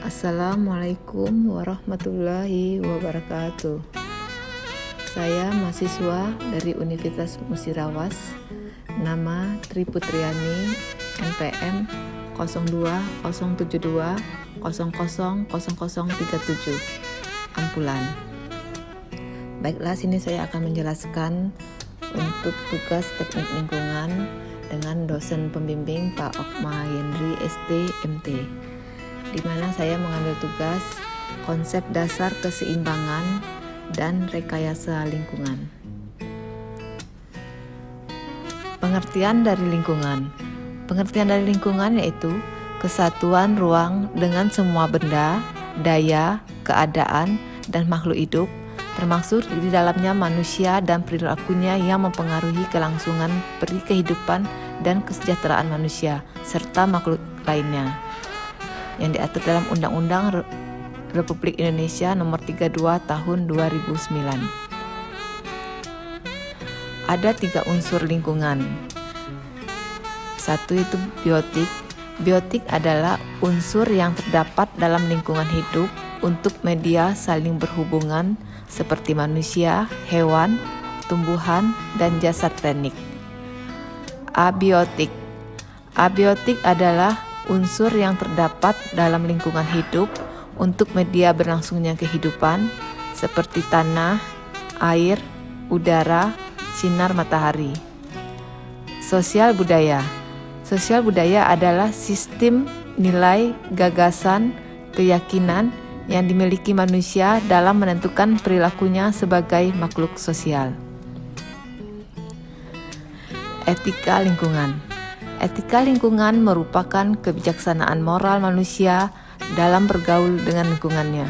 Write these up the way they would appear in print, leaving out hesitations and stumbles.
Assalamualaikum warahmatullahi wabarakatuh. Saya mahasiswa dari Universitas Musirawas, nama Tri Putriani, NPM 020720000037, Ampulan. Baiklah, sini saya akan menjelaskan untuk tugas teknik lingkungan dengan dosen pembimbing Pak Okma Yendri SD MT, di mana saya mengambil tugas konsep dasar keseimbangan dan rekayasa lingkungan. Pengertian dari lingkungan. Pengertian dari lingkungan yaitu kesatuan ruang dengan semua benda, daya, keadaan, dan makhluk hidup, termasuk di dalamnya manusia dan perilakunya yang mempengaruhi kelangsungan kehidupan dan kesejahteraan manusia, serta makhluk lainnya, yang diatur dalam Undang-Undang Republik Indonesia Nomor 32 Tahun 2009. Ada 3 unsur lingkungan. Satu itu biotik. Biotik adalah unsur yang terdapat dalam lingkungan hidup untuk media saling berhubungan seperti manusia, hewan, tumbuhan, dan jasad teknik. Abiotik. Abiotik adalah unsur yang terdapat dalam lingkungan hidup untuk media berlangsungnya kehidupan seperti tanah, air, udara, sinar matahari. Sosial budaya. Sosial budaya adalah sistem nilai, gagasan, keyakinan yang dimiliki manusia dalam menentukan perilakunya sebagai makhluk sosial. Etika lingkungan. Etika lingkungan merupakan kebijaksanaan moral manusia dalam bergaul dengan lingkungannya.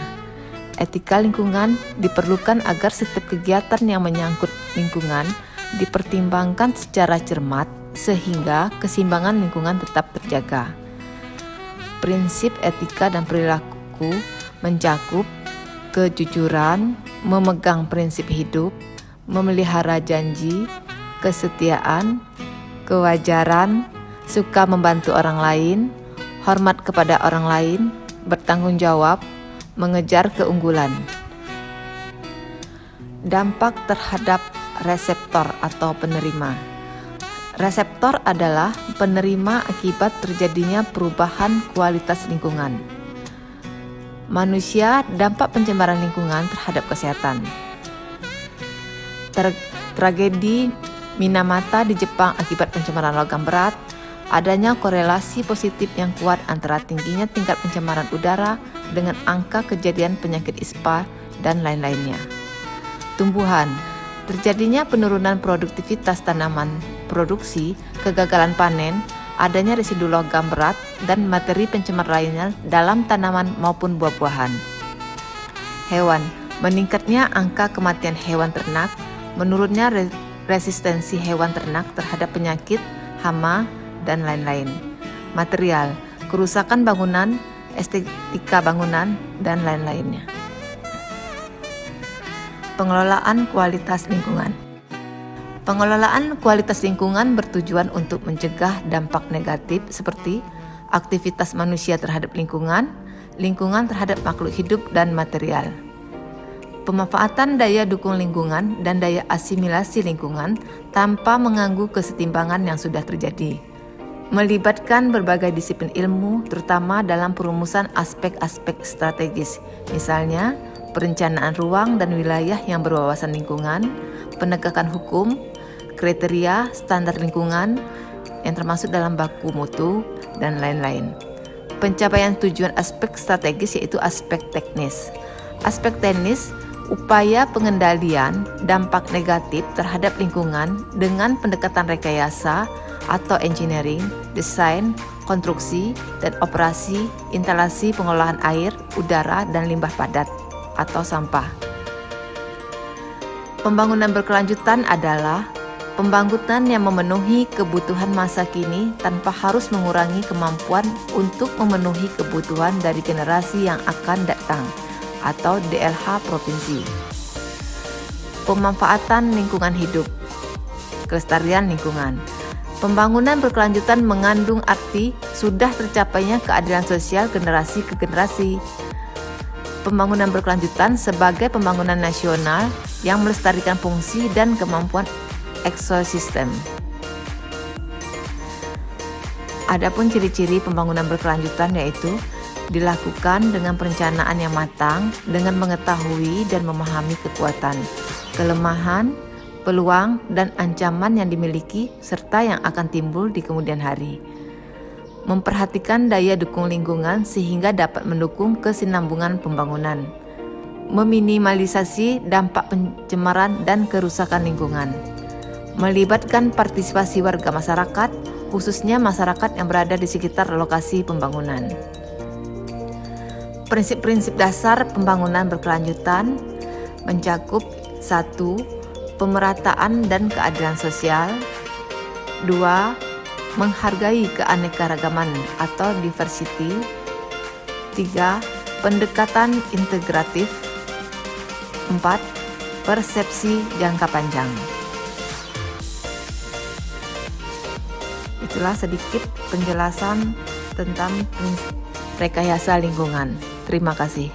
Etika lingkungan diperlukan agar setiap kegiatan yang menyangkut lingkungan dipertimbangkan secara cermat sehingga keseimbangan lingkungan tetap terjaga. Prinsip etika dan perilaku mencakup kejujuran, memegang prinsip hidup, memelihara janji, kesetiaan, kewajaran, suka membantu orang lain, hormat kepada orang lain, bertanggung jawab, mengejar keunggulan. Dampak terhadap reseptor atau penerima. Reseptor adalah penerima akibat terjadinya perubahan kualitas lingkungan. Manusia, dampak pencemaran lingkungan terhadap kesehatan. Tragedi Minamata di Jepang akibat pencemaran logam berat. Adanya korelasi positif yang kuat antara tingginya tingkat pencemaran udara dengan angka kejadian penyakit ispa dan lain-lainnya. Tumbuhan. Terjadinya penurunan produktivitas tanaman produksi, kegagalan panen, adanya residu logam berat dan materi pencemar lainnya dalam tanaman maupun buah-buahan. Hewan. Meningkatnya angka kematian hewan ternak, menurunnya resistensi hewan ternak terhadap penyakit, hama, dan lain-lain. Material, kerusakan bangunan, estetika bangunan, dan lain-lainnya. Pengelolaan kualitas lingkungan. Pengelolaan kualitas lingkungan bertujuan untuk mencegah dampak negatif seperti aktivitas manusia terhadap lingkungan, lingkungan terhadap makhluk hidup dan material. Pemanfaatan daya dukung lingkungan dan daya asimilasi lingkungan tanpa mengganggu kesetimbangan yang sudah terjadi. Melibatkan berbagai disiplin ilmu, terutama dalam perumusan aspek-aspek strategis, misalnya perencanaan ruang dan wilayah yang berwawasan lingkungan, penegakan hukum, kriteria, standar lingkungan yang termasuk dalam baku mutu, dan lain-lain. Pencapaian tujuan aspek strategis yaitu aspek teknis. Aspek teknis, upaya pengendalian dampak negatif terhadap lingkungan dengan pendekatan rekayasa atau engineering, desain, konstruksi, dan operasi instalasi pengolahan air, udara, dan limbah padat atau sampah. Pembangunan berkelanjutan adalah pembangunan yang memenuhi kebutuhan masa kini tanpa harus mengurangi kemampuan untuk memenuhi kebutuhan dari generasi yang akan datang atau DLH provinsi. Pemanfaatan lingkungan hidup. Kelestarian lingkungan. Pembangunan berkelanjutan mengandung arti sudah tercapainya keadilan sosial generasi ke generasi. Pembangunan berkelanjutan sebagai pembangunan nasional yang melestarikan fungsi dan kemampuan ekosistem. Adapun ciri-ciri pembangunan berkelanjutan yaitu dilakukan dengan perencanaan yang matang, dengan mengetahui dan memahami kekuatan, kelemahan, peluang, dan ancaman yang dimiliki serta yang akan timbul di kemudian hari. Memperhatikan daya dukung lingkungan sehingga dapat mendukung kesinambungan pembangunan. Meminimalisasi dampak pencemaran dan kerusakan lingkungan. Melibatkan partisipasi warga masyarakat, khususnya masyarakat yang berada di sekitar lokasi pembangunan. Prinsip-prinsip dasar pembangunan berkelanjutan mencakup 1. Pemerataan dan keadilan sosial. 2. Menghargai keanekaragaman atau diversity. 3. Pendekatan integratif. 4. Persepsi jangka panjang. Itulah sedikit penjelasan tentang rekayasa lingkungan. Terima kasih.